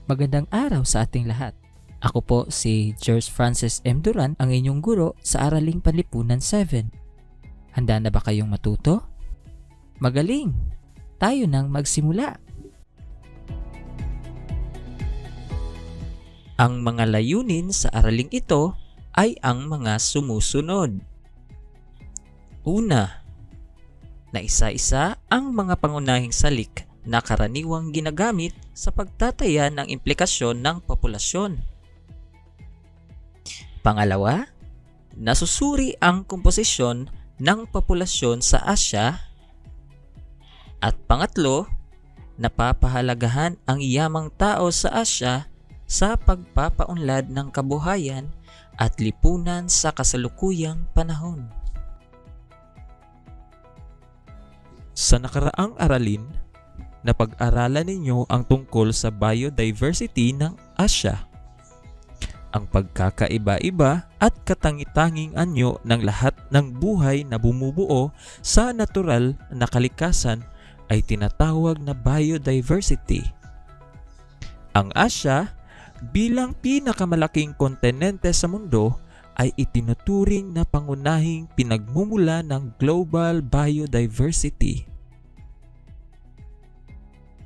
Magandang araw sa ating lahat. Ako po si George Francis M. Duran, ang inyong guro sa Araling Panlipunan 7. Handa na ba kayong matuto? Magaling! Tayo nang magsimula. Ang mga layunin sa araling ito ay ang mga sumusunod. Una, na isa-isa ang mga pangunahing salik na karaniwang ginagamit sa pagtataya ng implikasyon ng populasyon. Pangalawa, nasusuri ang komposisyon ng populasyon sa Asya. At pangatlo, napapahalagahan ang yamang tao sa Asya sa pagpapaunlad ng kabuhayan at lipunan sa kasalukuyang panahon. Sa nakaraang aralin, napag-aralan ninyo ang tungkol sa biodiversity ng Asya, ang pagkakaiba-iba at katangi-tanging anyo ng lahat ng buhay na bumubuo sa natural na kalikasan ay tinatawag na biodiversity. Ang Asya, bilang pinakamalaking kontinente sa mundo, ay itinuturing na pangunahing pinagmumula ng global biodiversity.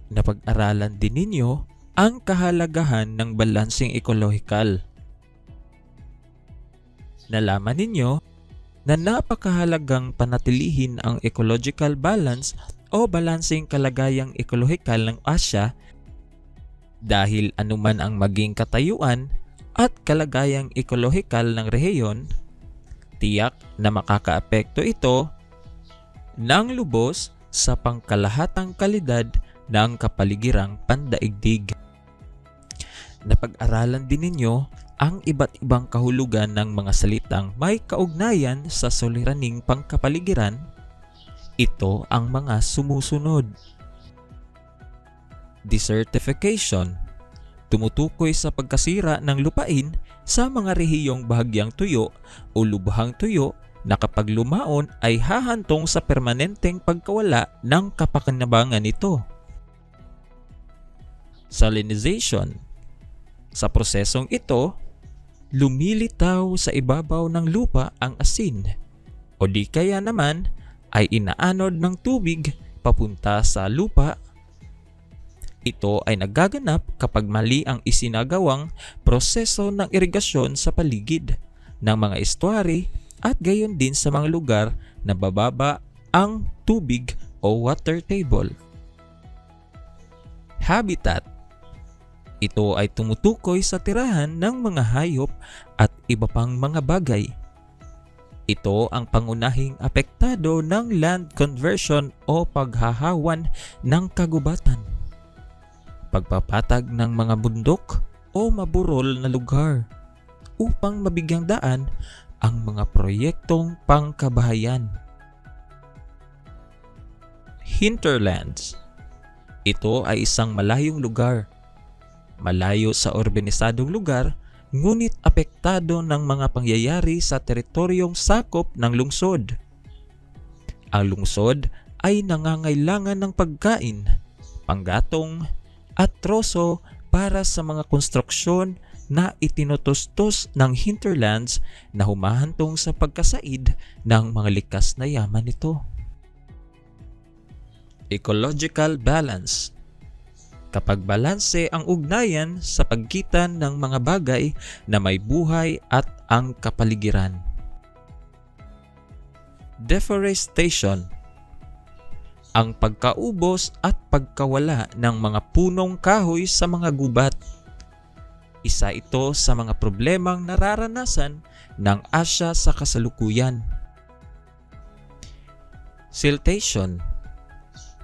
Napag-aralan din ninyo ang kahalagahan ng balanseng ekolohikal. Nalaman ninyo na napakahalagang panatilihin ang ecological balance o balanseng kalagayang ekolohikal ng Asya dahil anuman ang maging katayuan at kalagayang ekolohikal ng rehiyon, tiyak na makakaapekto ito ng lubos sa pangkalahatang kalidad ng kapaligirang pandaigdig. Napag-aralan din ninyo ang iba't ibang kahulugan ng mga salitang may kaugnayan sa suliraning pangkapaligiran. Ito ang mga sumusunod. Desertification, tumutukoy sa pagkasira ng lupain sa mga rehiyong bahagyang tuyo o lubhang tuyo na kapag lumaon ay hahantong sa permanenteng pagkawala ng kapakinabangan nito. Salinization, sa prosesong ito, lumilitaw sa ibabaw ng lupa ang asin o di kaya naman ay inaanod ng tubig papunta sa lupa. Ito ay nagaganap kapag mali ang isinagawang proseso ng irigasyon sa paligid ng mga estuary at gayon din sa mga lugar na bababa ang tubig o water table. Habitat, ito ay tumutukoy sa tirahan ng mga hayop at iba pang mga bagay. Ito ang pangunahing apektado ng land conversion o paghahawan ng kagubatan, pagpapatag ng mga bundok o maburol na lugar upang mabigyang daan ang mga proyektong pangkabahayan. Hinterlands, ito ay isang malayong lugar, malayo sa urbanisadong lugar, ngunit apektado ng mga pangyayari sa teritoryong sakop ng lungsod. Ang lungsod ay nangangailangan ng pagkain, panggatong, at troso para sa mga konstruksyon na itinutustos ng hinterlands na humahantong sa pagkasaid ng mga likas na yaman nito. Ecological balance, kapag balanse ang ugnayan sa pagitan ng mga bagay na may buhay at ang kapaligiran. Deforestation, ang pagkaubos at pagkawala ng mga punong kahoy sa mga gubat. Isa ito sa mga problemang nararanasan ng Asya sa kasalukuyan. Siltation,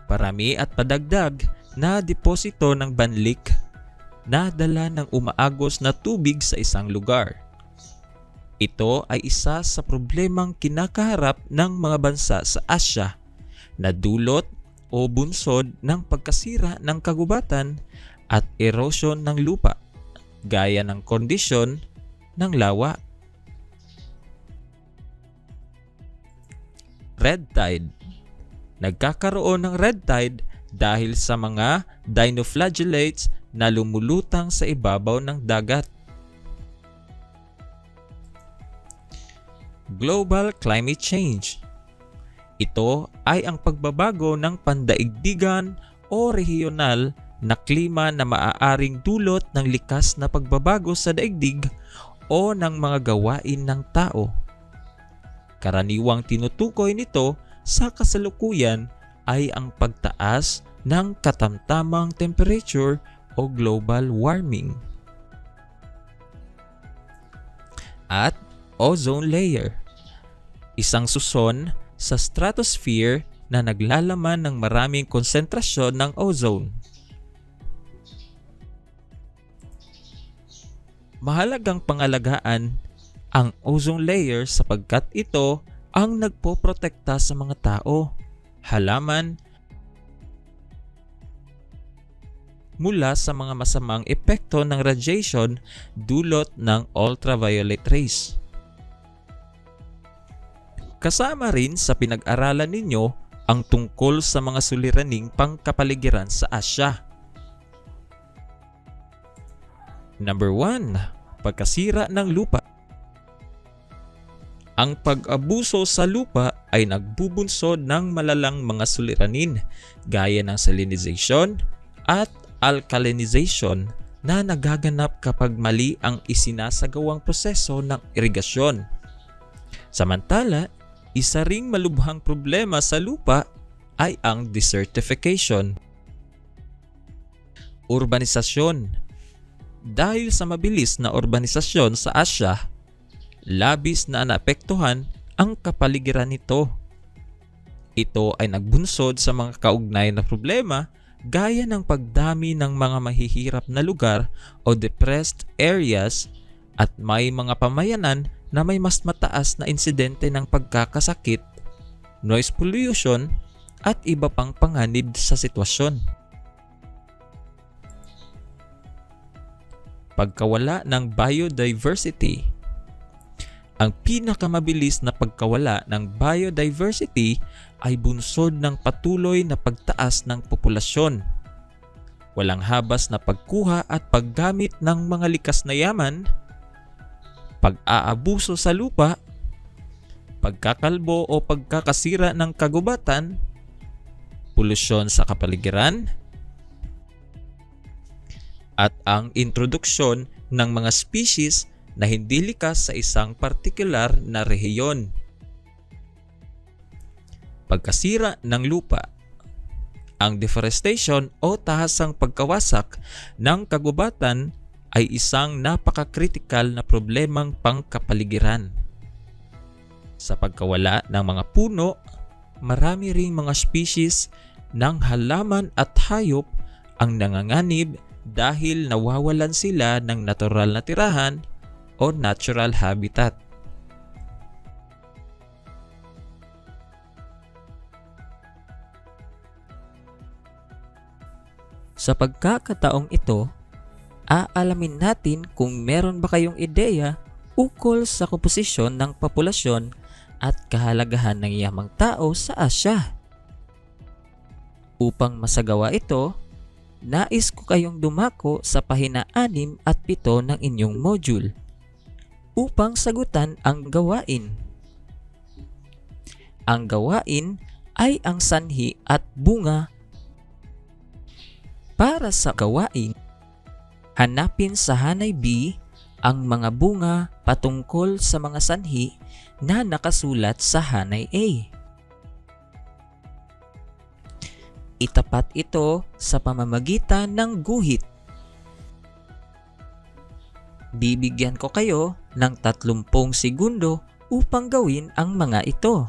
parami at padagdag na deposito ng banlik na dala ng umaagos na tubig sa isang lugar. Ito ay isa sa problemang kinakaharap ng mga bansa sa Asya na dulot o bunsod ng pagkasira ng kagubatan at erosion ng lupa, gaya ng kondisyon ng lawa. Red tide, nagkakaroon ng red tide dahil sa mga dinoflagellates na lumulutang sa ibabaw ng dagat. Global climate change. Ito ay ang pagbabago ng pandaigdigan o regional na klima na maaaring dulot ng likas na pagbabago sa daigdig o ng mga gawain ng tao. Karaniwang tinutukoy nito sa kasalukuyan ay ang pagtaas ng katamtamang temperature o global warming. At ozone layer, isang suson sa stratosphere na naglalaman ng maraming konsentrasyon ng ozone. Mahalagang pangalagaan ang ozone layer sapagkat ito ang nagpoprotekta sa mga tao, halaman, mula sa mga masamang epekto ng radiation dulot ng ultraviolet rays. Kasama rin sa pinag-aralan ninyo ang tungkol sa mga suliraning pangkapaligiran sa Asya. Number 1. Pagkasira ng lupa. Ang pag-abuso sa lupa ay nagbubunsod ng malalang mga suliranin gaya ng salinization at alkalinization na nagaganap kapag mali ang isinasagawang proseso ng irigasyon. Samantala, isa ring malubhang problema sa lupa ay ang desertification. Urbanisasyon. Dahil sa mabilis na urbanisasyon sa Asya, labis na naapektuhan ang kapaligiran nito. Ito ay nagbunsod sa mga kaugnay na problema gaya ng pagdami ng mga mahihirap na lugar o depressed areas at may mga pamayanan na may mas mataas na insidente ng pagkakasakit, noise pollution at iba pang panganib sa sitwasyon. Pagkawala ng biodiversity. Ang pinakamabilis na pagkawala ng biodiversity ay bunsod ng patuloy na pagtaas ng populasyon, walang habas na pagkuha at paggamit ng mga likas na yaman, pag-aabuso sa lupa, pagkakalbo o pagkakasira ng kagubatan, polusyon sa kapaligiran, at ang introduksyon ng mga species na hindi likas sa isang partikular na rehiyon. Pagkasira ng lupa. Ang deforestation o tahasang pagkawasak ng kagubatan ay isang napakakritikal na problemang pangkapaligiran. Sa pagkawala ng mga puno, marami ring mga species ng halaman at hayop ang nanganganib dahil nawawalan sila ng natural na tirahan o natural habitat. Sa pagkakataong ito, aalamin natin kung meron ba kayong ideya ukol sa komposisyon ng populasyon at kahalagahan ng yamang tao sa Asya. Upang masagawa ito, nais ko kayong dumako sa pahina 6 at 7 ng inyong module upang sagutan ang gawain. Ang gawain ay ang sanhi at bunga. Para sa gawain, hanapin sa hanay B ang mga bunga patungkol sa mga sanhi na nakasulat sa hanay A. Itapat ito sa pamamagitan ng guhit. Bibigyan ko kayo ng 30 segundo upang gawin ang mga ito.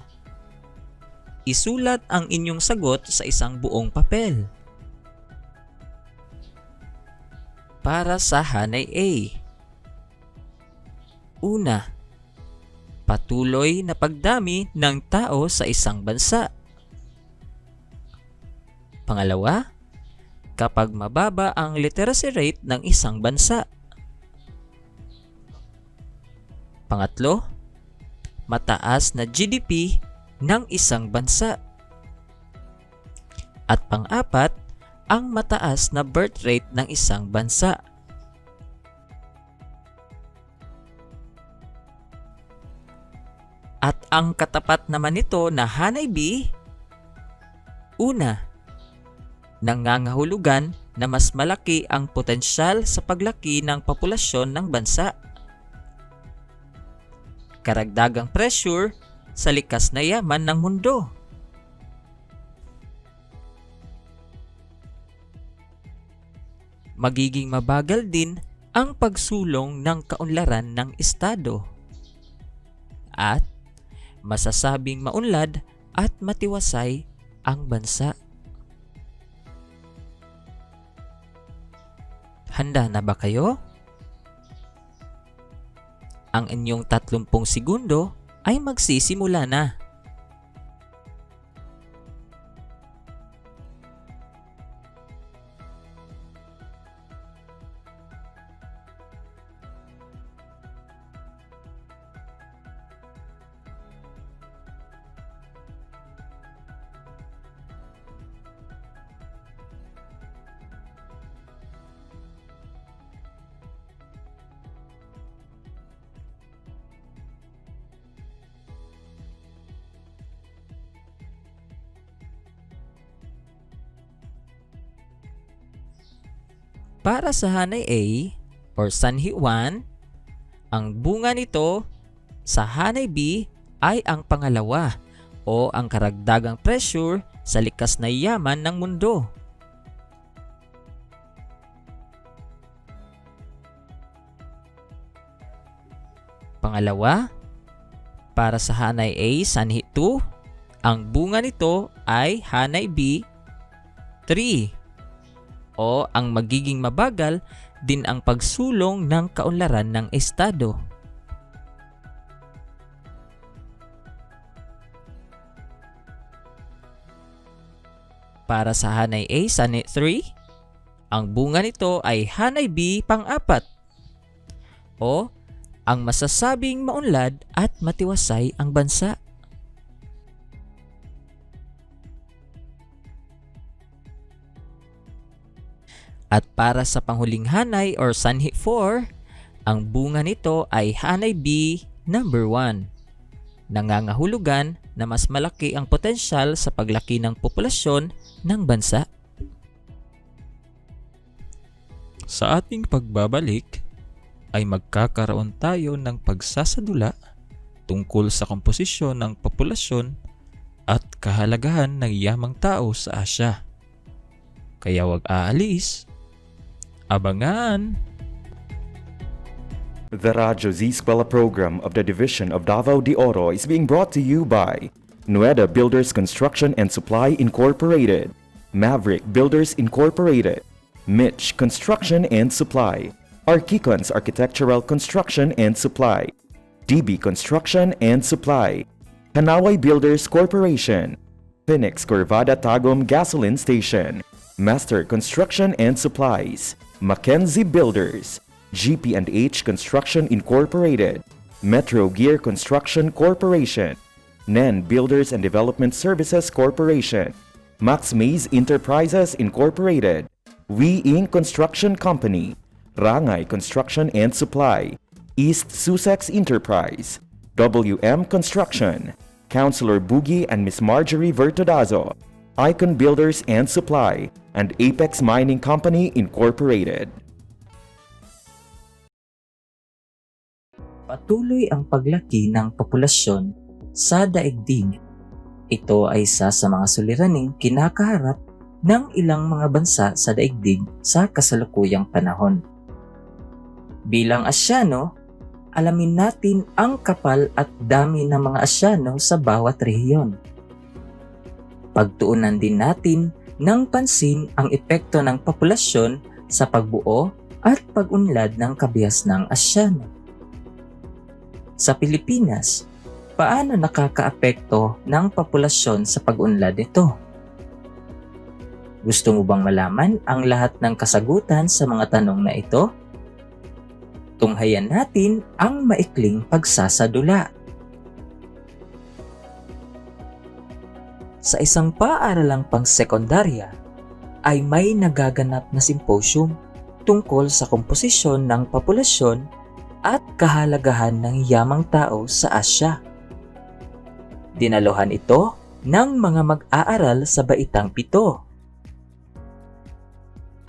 Isulat ang inyong sagot sa isang buong papel. Para sa hanay A. Una, patuloy na pagdami ng tao sa isang bansa. Pangalawa, kapag mababa ang literacy rate ng isang bansa. Pangatlo, mataas na GDP ng isang bansa. At pang-apat, ang mataas na birth rate ng isang bansa? At ang katapat naman nito na Hanay B, una, nangangahulugan na mas malaki ang potensyal sa paglaki ng populasyon ng bansa. Karagdagang pressure sa likas na yaman ng mundo. Magiging mabagal din ang pagsulong ng kaunlaran ng estado. At masasabing maunlad at matiwasay ang bansa. Handa na ba kayo? Ang inyong 30 segundo ay magsisimula na. Para sa Hanay A or Sanhi 1, ang bunga nito sa Hanay B ay ang pangalawa o ang karagdagang pressure sa likas na yaman ng mundo. Pangalawa, para sa Hanay A Sanhi 2, ang bunga nito ay Hanay B 3. O ang magiging mabagal din ang pagsulong ng kaunlaran ng estado. Para sa Hanay A Sanhi 3, ang bunga nito ay Hanay B pang-4. O ang masasabing maunlad at matiwasay ang bansa. At para sa panghuling Hanay or Sanhi 4, ang bunga nito ay Hanay B number 1. Nangangahulugan na mas malaki ang potensyal sa paglaki ng populasyon ng bansa. Sa ating pagbabalik ay magkakaroon tayo ng pagsasadula tungkol sa komposisyon ng populasyon at kahalagahan ng yamang tao sa Asya. Kaya wag aalis. Abangan! The Radyo Z Eskwela program of the Division of Davao de Oro is being brought to you by Nueda Builders Construction and Supply Incorporated, Maverick Builders Incorporated, Mitch Construction and Supply, Archicons Architectural Construction and Supply, DB Construction and Supply, Hanaway Builders Corporation, Phoenix Corvada Tagum Gasoline Station, Master Construction and Supplies, Mackenzie Builders, GP&H Construction Incorporated, Metro Gear Construction Corporation, NEN Builders and Development Services Corporation, Max Mays Enterprises Incorporated, We Inc. Construction Company, Rangay Construction and Supply, East Sussex Enterprise, WM Construction, Councilor Boogie and Miss Marjorie Vertodazo, Icon Builders and Supply, and Apex Mining Company Incorporated. Patuloy ang paglaki ng populasyon sa daigdig. Ito ay isa sa mga suliraning kinakaharap ng ilang mga bansa sa daigdig sa kasalukuyang panahon. Bilang Asyano, alamin natin ang kapal at dami ng mga Asyano sa bawat rehiyon. Pagtuunan din natin ng pansin ang epekto ng populasyon sa pagbuo at pag-unlad ng kabias ng Asyano. Sa Pilipinas, paano nakakaapekto ng populasyon sa pag-unlad nito? Gusto mo bang malaman ang lahat ng kasagutan sa mga tanong na ito? Tunghayan natin ang maikling pagsasadula. Sa isang paaralang pang-sekondarya, ay may nagaganap na symposium tungkol sa komposisyon ng populasyon at kahalagahan ng yamang tao sa Asya. Dinaluhan ito ng mga mag-aaral sa Baitang Pito.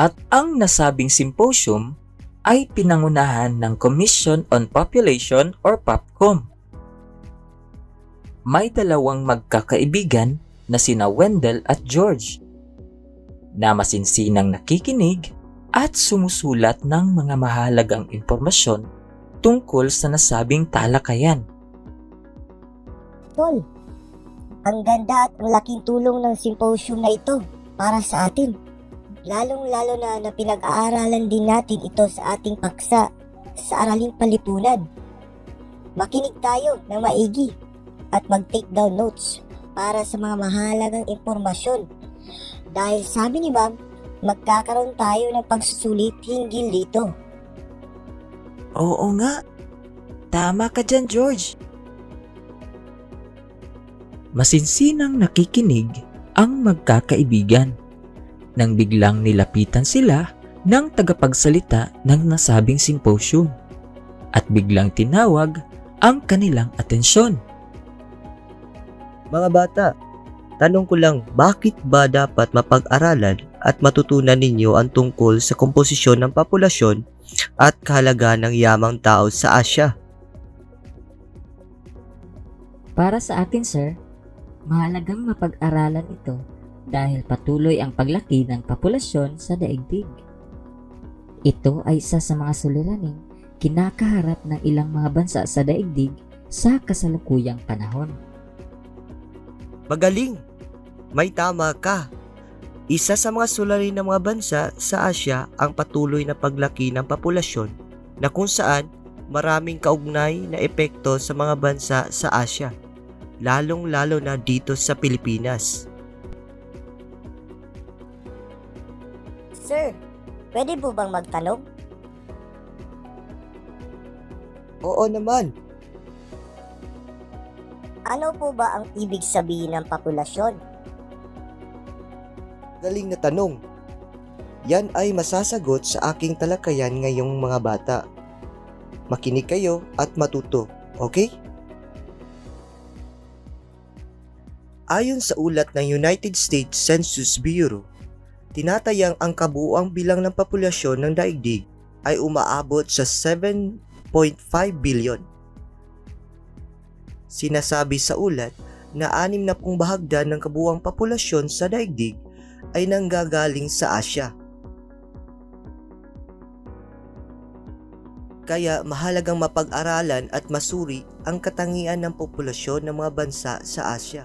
At ang nasabing symposium ay pinangunahan ng Commission on Population or POPCOM. May dalawang magkakaibigan na sina Wendell at George na masinsinang nakikinig at sumusulat ng mga mahalagang impormasyon tungkol sa nasabing talakayan. Tol, ang ganda at ang laking tulong ng symposium na ito para sa atin. Lalong-lalo na pinag-aaralan din natin ito sa ating paksa sa Araling Panlipunan. Makinig tayo ng maigi at mag-take down notes para sa mga mahalagang impormasyon. Dahil sabi ni Ma'am, magkakaroon tayo ng pagsusulit hinggil dito. Oo nga. Tama ka dyan, George. Masinsinang nakikinig ang magkakaibigan nang biglang nilapitan sila ng tagapagsalita ng nasabing symposium at biglang tinawag ang kanilang atensyon. Mga bata, tanong ko lang, bakit ba dapat mapag-aralan at matutunan ninyo ang tungkol sa komposisyon ng populasyon at kahalagaan ng yamang tao sa Asya? Para sa akin, sir, mahalagang mapag-aralan ito dahil patuloy ang paglaki ng populasyon sa daigdig. Ito ay isa sa mga suliraning kinakaharap ng ilang mga bansa sa daigdig sa kasalukuyang panahon. Magaling! May tama ka! Isa sa mga suliranin ng mga bansa sa Asya ang patuloy na paglaki ng populasyon na kung saan maraming kaugnay na epekto sa mga bansa sa Asya, lalong-lalo na dito sa Pilipinas. Sir, pwede po bang magtanong? Oo naman. Ano po ba ang ibig sabihin ng populasyon? Galing na tanong. Yan ay masasagot sa aking talakayan ngayong mga bata. Makinig kayo at matuto, okay? Ayon sa ulat ng United States Census Bureau, tinatayang ang kabuuang bilang ng populasyon ng daigdig ay umaabot sa 7.5 billion. Sinasabi sa ulat na 60 bahagdan ng kabuuang populasyon sa daigdig ay nanggagaling sa Asya. Kaya mahalagang mapag-aralan at masuri ang katangian ng populasyon ng mga bansa sa Asya.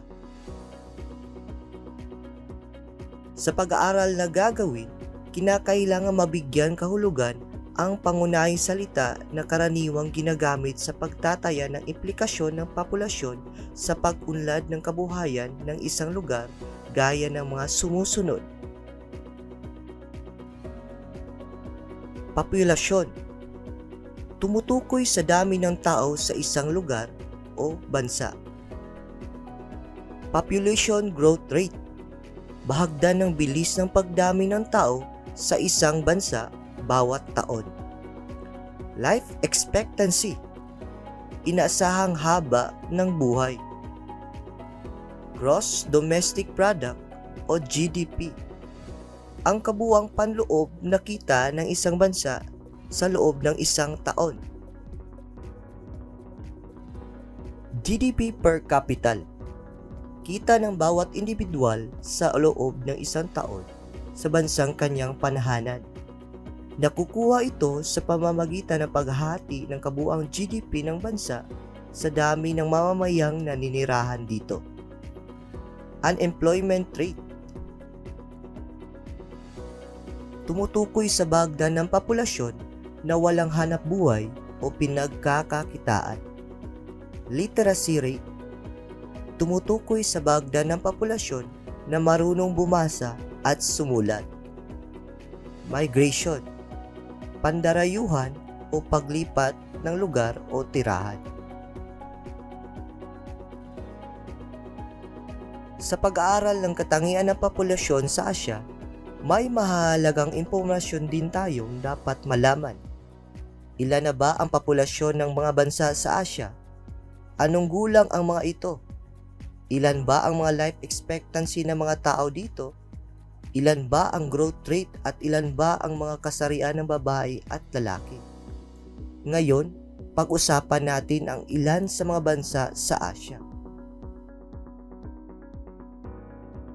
Sa pag-aaral na gagawin, kinakailangan mabigyan kahulugan ang pangunahing salita na karaniwang ginagamit sa pagtataya ng implikasyon ng populasyon sa pag-unlad ng kabuhayan ng isang lugar gaya ng mga sumusunod. Populasyon. Tumutukoy sa dami ng tao sa isang lugar o bansa. Population growth rate. Bahagdan ng bilis ng pagdami ng tao sa isang bansa bawat taon. Life expectancy. Inaasahang haba ng buhay. Gross Domestic Product o GDP. Ang kabuuang panloob na kita ng isang bansa sa loob ng isang taon. GDP per capita. Kita ng bawat individual sa loob ng isang taon sa bansang kanyang panahanan. Nakukuha ito sa pamamagitan ng paghahati ng kabuuang GDP ng bansa sa dami ng mamamayang naninirahan dito. Unemployment rate. Tumutukoy sa bahagdan ng populasyon na walang hanap buhay o pinagkakakitaan. Literacy rate. Tumutukoy sa bahagdan ng populasyon na marunong bumasa at sumulat. Migration. Pandarayuhan o paglipat ng lugar o tirahan. Sa pag-aaral ng katangian ng populasyon sa Asya, May mahalagang impormasyon din tayong dapat malaman. Ilan na ba ang populasyon ng mga bansa sa Asya? Anong gulang ang mga ito? Ilan ba ang mga life expectancy ng mga tao dito? Ilan ba ang growth rate at ilan ba ang mga kasarian ng babae at lalaki? Ngayon, pag-usapan natin ang ilan sa mga bansa sa Asya.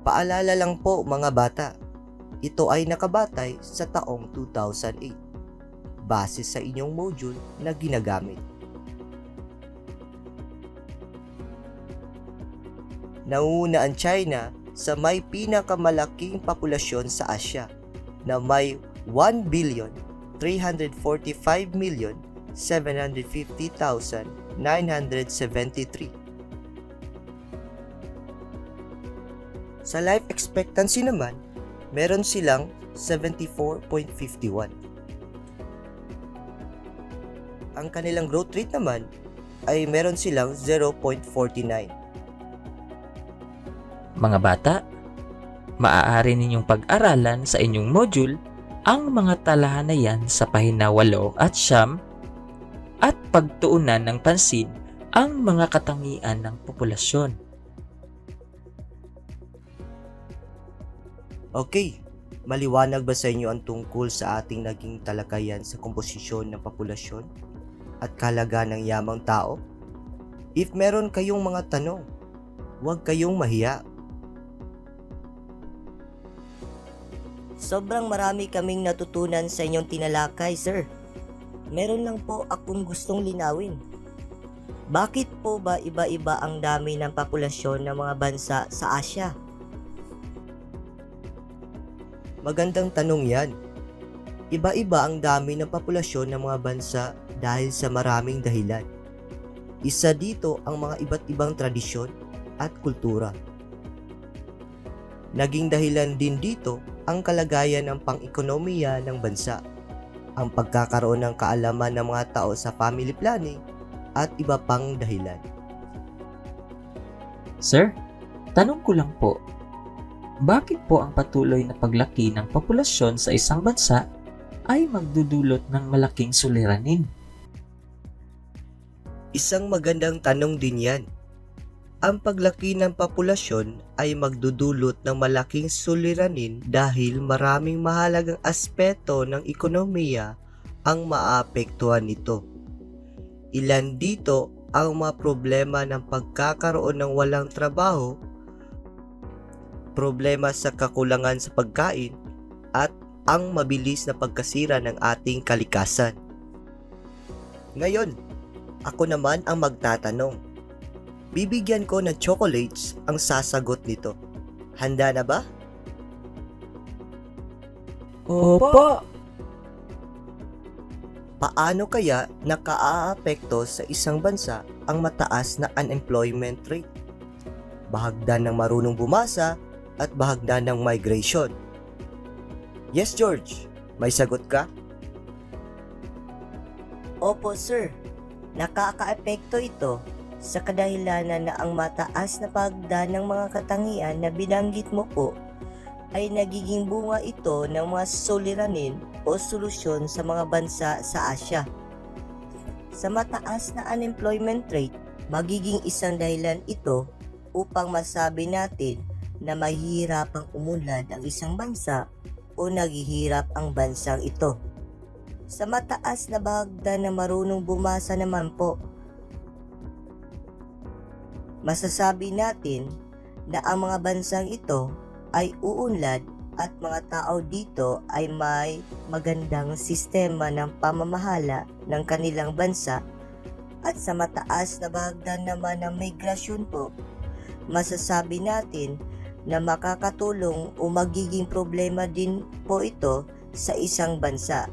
Paalala lang po mga bata, ito ay nakabatay sa taong 2008 base sa inyong module na ginagamit. Nauna ang China sa may pinakamalaking populasyon sa Asya na may 1,345,750,973. Sa life expectancy naman, meron silang 74.51. Ang kanilang growth rate naman ay meron silang 0.49. Mga bata, maaari ninyong pag-aralan sa inyong module ang mga talahanayan sa pahina 8 at 9 at pagtuunan ng pansin ang mga katangian ng populasyon. Okay, maliwanag ba sa inyo ang tungkol sa ating naging talakayan sa komposisyon ng populasyon at kalagayan ng yamang tao? If meron kayong mga tanong, huwag kayong mahiya. Sobrang marami kaming natutunan sa inyong tinalakay, sir. Meron lang po akong gustong linawin. Bakit po ba iba-iba ang dami ng populasyon ng mga bansa sa Asya? Magandang tanong yan. Iba-iba ang dami ng populasyon ng mga bansa dahil sa maraming dahilan. Isa dito ang mga iba't ibang tradisyon at kultura. Naging dahilan din dito ang kalagayan ng pang-ekonomiya ng bansa, ang pagkakaroon ng kaalaman ng mga tao sa family planning at iba pang dahilan. Sir, tanong ko lang po, bakit po ang patuloy na paglaki ng populasyon sa isang bansa ay magdudulot ng malaking suliranin? Isang magandang tanong din yan. Ang paglaki ng populasyon ay magdudulot ng malaking suliranin dahil maraming mahalagang aspeto ng ekonomiya ang maapektuhan nito. Ilan dito ang mga problema ng pagkakaroon ng walang trabaho, problema sa kakulangan sa pagkain, at ang mabilis na pagkasira ng ating kalikasan. Ngayon, ako naman ang magtatanong. Bibigyan ko ng chocolates ang sasagot nito. Handa na ba? Opo! Paano kaya nakaaapekto sa isang bansa ang mataas na unemployment rate? Bahagdan ng marunong bumasa at bahagdan ng migration. Yes, George. May sagot ka? Opo, sir. Nakakaapekto ito sa kadahilanan na ang mataas na pagda ng mga katangian na binanggit mo po ay nagiging bunga ito ng mga suliranin o solusyon sa mga bansa sa Asya. Sa mataas na unemployment rate, magiging isang dahilan ito upang masabi natin na mahihirapang umunlad ang isang bansa o naghihirap ang bansang ito. Sa mataas na bahagda na marunong bumasa naman po, masasabi natin na ang mga bansang ito ay uunlad at mga tao dito ay may magandang sistema ng pamamahala ng kanilang bansa, at sa mataas na bahagdan naman ng migrasyon po, masasabi natin na makakatulong o magiging problema din po ito sa isang bansa.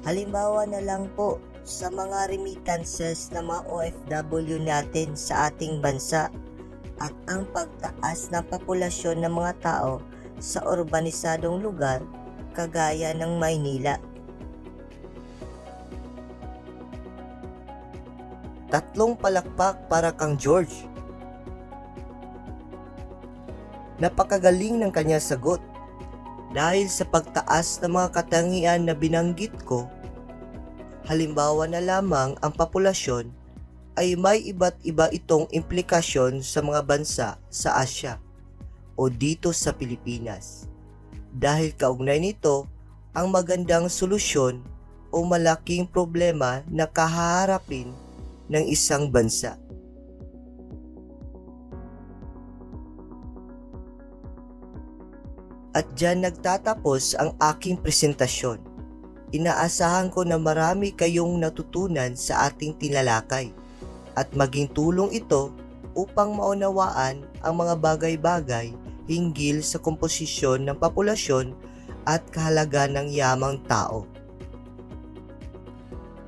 Halimbawa na lang po sa mga remittances ng mga OFW natin sa ating bansa at ang pagtaas ng populasyon ng mga tao sa urbanisadong lugar kagaya ng Maynila. Tatlong palakpak para kang George. Napakagaling ng kanya sagot. Dahil sa pagtaas ng mga katangian na binanggit ko, halimbawa na lamang ang populasyon, ay may iba't iba itong implikasyon sa mga bansa sa Asya o dito sa Pilipinas. Dahil kaugnay nito ang magandang solusyon o malaking problema na kaharapin ng isang bansa. At dyan nagtatapos ang aking presentasyon. Inaasahan ko na marami kayong natutunan sa ating tinalakay at maging tulong ito upang maunawaan ang mga bagay-bagay hinggil sa komposisyon ng populasyon at kahalaga ng yamang tao.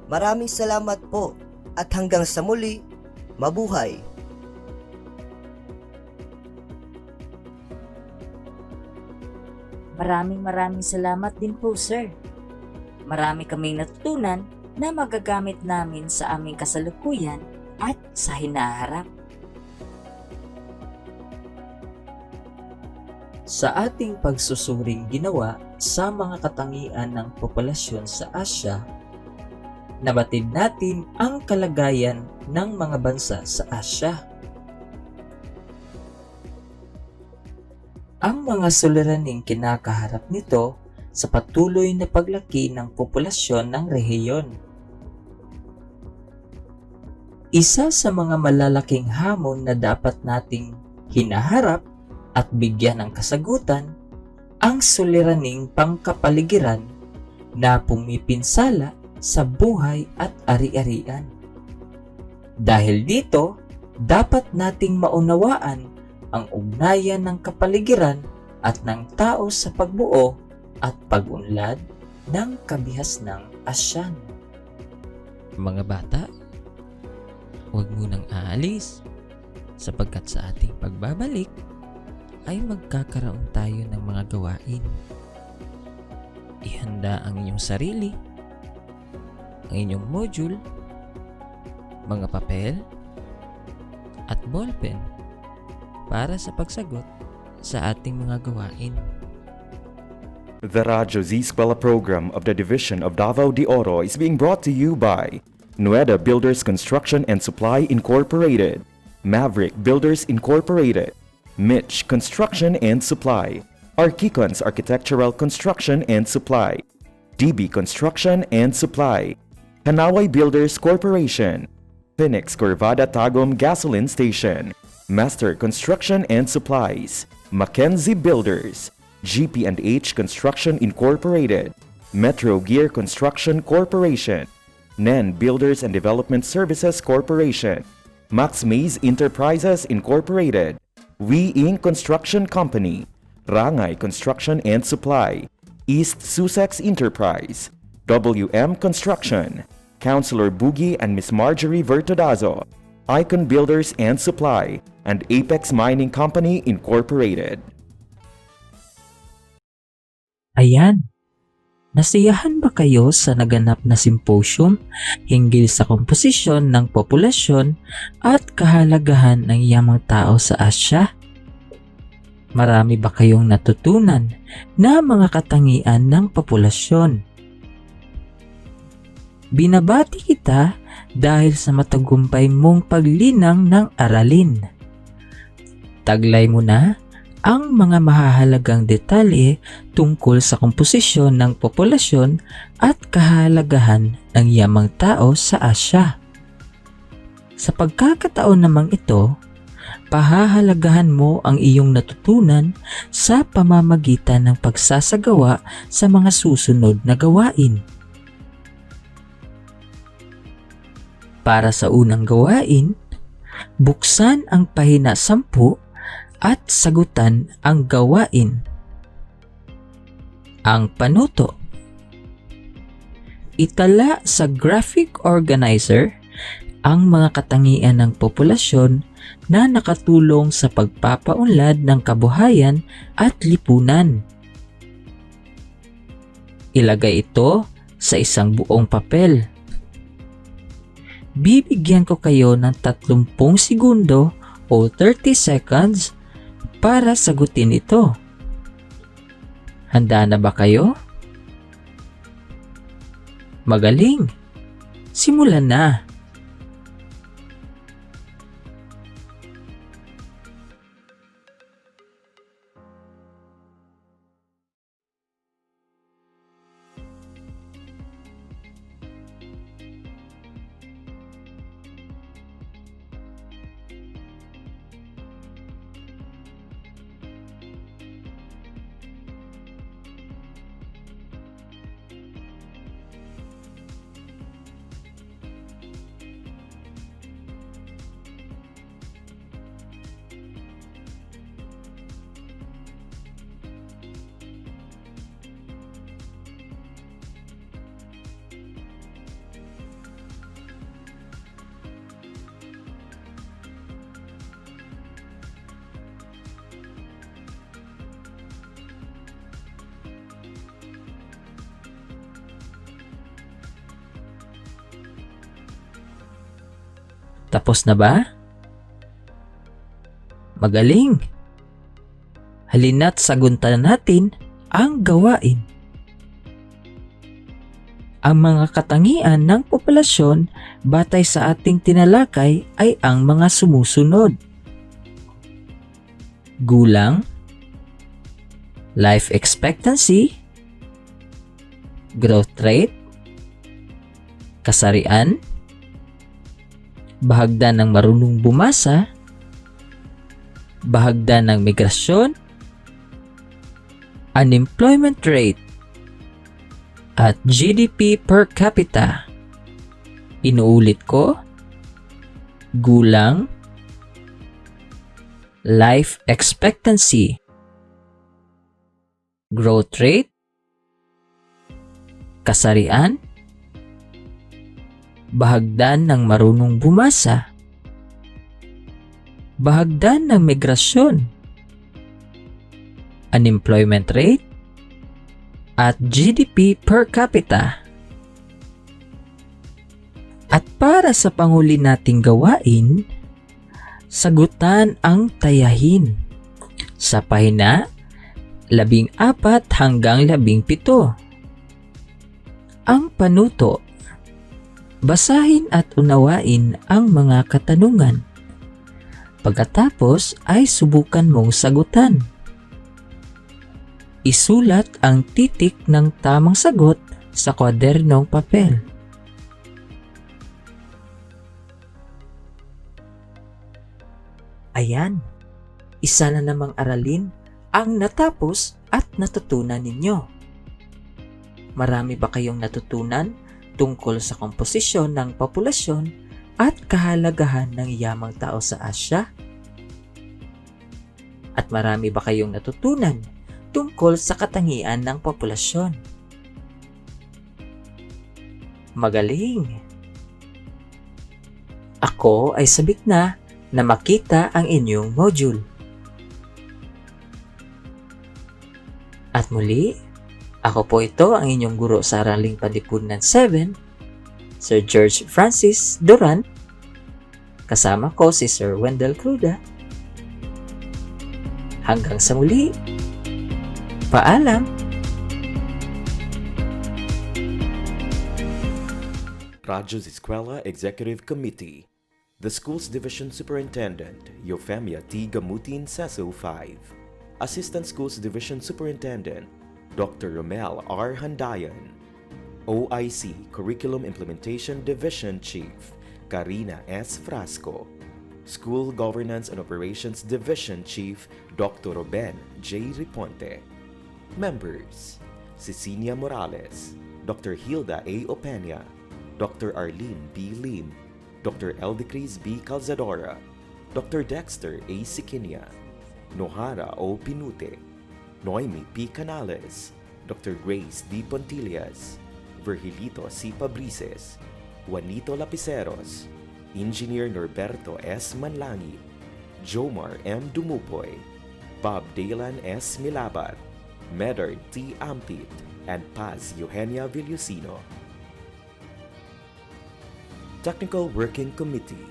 Maraming salamat po at hanggang sa muli, mabuhay! Maraming salamat din po, sir. Marami kaming natutunan na magagamit namin sa aming kasalukuyan at sa hinaharap. Sa ating pagsusuring ginawa sa mga katangian ng populasyon sa Asya, nabatid natin ang kalagayan ng mga bansa sa Asya. Ang mga suliraning kinakaharap nito sa patuloy na paglaki ng populasyon ng rehiyon. Isa sa mga malalaking hamon na dapat nating hinaharap at bigyan ng kasagutan ang suliraning pangkapaligiran na pumipinsala sa buhay at ari-arian. Dahil dito, dapat nating maunawaan ang ugnayan ng kapaligiran at ng tao sa pagbuo at pag-unlad ng kabihasnang Asyan. Mga bata, huwag munang aalis sapagkat sa ating pagbabalik ay magkakaroon tayo ng mga gawain. Ihanda ang inyong sarili, ang inyong module, mga papel at ballpen para sa pagsagot sa ating mga gawain. The Radyo Z Eskwela program of the Division of Davao de Oro is being brought to you by Nueda Builders Construction and Supply Incorporated, Maverick Builders Incorporated, Mitch Construction and Supply, Archicons Architectural Construction and Supply, DB Construction and Supply, Hanaway Builders Corporation, Phoenix Corvada Tagum Gasoline Station, Master Construction and Supplies, Mackenzie Builders, GP&H Construction Incorporated, Metro Gear Construction Corporation, NEN Builders and Development Services Corporation, Max Mays Enterprises Incorporated, We Inc. Construction Company, Rangay Construction and Supply, East Sussex Enterprise, WM Construction, Councilor Boogie and Miss Marjorie Vertodazo, Icon Builders and Supply, and Apex Mining Company Incorporated. Ayan, nasiyahan ba kayo sa naganap na symposium hinggil sa komposisyon ng populasyon at kahalagahan ng yamang tao sa Asya? Marami ba kayong natutunan na mga katangian ng populasyon? Binabati kita dahil sa matagumpay mong paglinang ng aralin. Taglay mo na ang mga mahahalagang detalye tungkol sa komposisyon ng populasyon at kahalagahan ng yamang tao sa Asya. Sa pagkakataon namang ito, pahahalagahan mo ang iyong natutunan sa pamamagitan ng pagsasagawa sa mga susunod na gawain. Para sa unang gawain, buksan ang pahina 10 at sagutan ang gawain. Ang panuto. Itala sa graphic organizer ang mga katangian ng populasyon na nakatulong sa pagpapaunlad ng kabuhayan at lipunan. Ilagay ito sa isang buong papel. Bibigyan ko kayo ng 30 segundo o 30 seconds para sagutin ito. Handa na ba kayo? Magaling! Simulan na! Tapos na ba? Magaling! Halina't saguntan natin ang gawain. Ang mga katangian ng populasyon batay sa ating tinalakay ay ang mga sumusunod. Gulang, life expectancy, growth rate, kasarian, bahagdan ng marunong bumasa, bahagdan ng migrasyon, unemployment rate, at GDP per capita. Inuulit ko, gulang, life expectancy, growth rate, kasarian, bahagdan ng marunong bumasa, bahagdan ng migrasyon, unemployment rate, at GDP per capita. At para sa panghuli nating gawain, sagutan ang tayahin. Sa pahina, 14 hanggang 17. Ang panuto, basahin at unawain ang mga katanungan. Pagkatapos ay subukan mong sagutan. Isulat ang titik ng tamang sagot sa kwadernong papel. Ayan, isa na namang aralin ang natapos at natutunan ninyo. Marami ba kayong natutunan tungkol sa komposisyon ng populasyon at kahalagahan ng yamang tao sa Asya? At marami ba kayong natutunan tungkol sa katangian ng populasyon? Magaling! Ako ay sabik na makita ang inyong module. At muli, ako po ito ang inyong guro sa Araling Panlipunan 7, Sir George Francis Duran. Kasama ko si Sir Wendell Cruda. Hanggang sa muli, paalam! Radyo's Eskwela Executive Committee. The Schools Division Superintendent, Eufemia T. Gamutin Seso 5. Assistant Schools Division Superintendent, Dr. Romel R. Handayan. OIC Curriculum Implementation Division Chief, Karina S. Frasco. School Governance and Operations Division Chief, Dr. Ruben J. Riponte. Members: Cecilia Morales, Dr. Hilda A. Opeña, Dr. Arlene B. Lim, Dr. Eldecris B. Calzadora, Dr. Dexter A. Siquinia, Nohara O. Pinute, Noemi P. Canales, Dr. Grace D. Pontillas, Virgilito C. Pabrices, Juanito Lapiceros, Engineer Norberto S. Manlangit, Jomar M. Dumupoy, Bob Daylan S. Milabat, Medard T. Ampit, and Paz Eugenia Villusino. Technical Working Committee,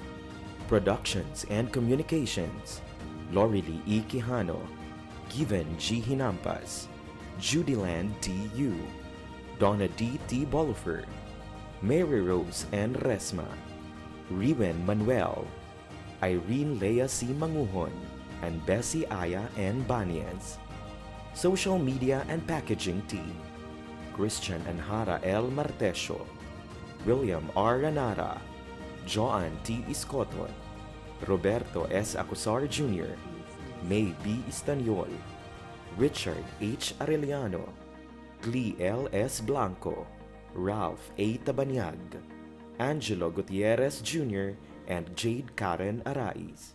Productions and Communications, Lorely E. Quijano, Given G. Hinampas, Judyland T.U., Donna D.T. Bolifer, Mary Rose N. Resma, Riwen Manuel, Irene Lea C. Manguhon, and Bessie Aya N. Banias. Social Media and Packaging Team, Christian Anhara L. Martesio, William R. Ranara, Joan T. Iscoton, Roberto S. Acusar Jr., May B. Istanyol, Richard H. Arellano, Glee L. S. Blanco, Ralph A. Tabanyag, Angelo Gutierrez Jr., and Jade Karen Arais.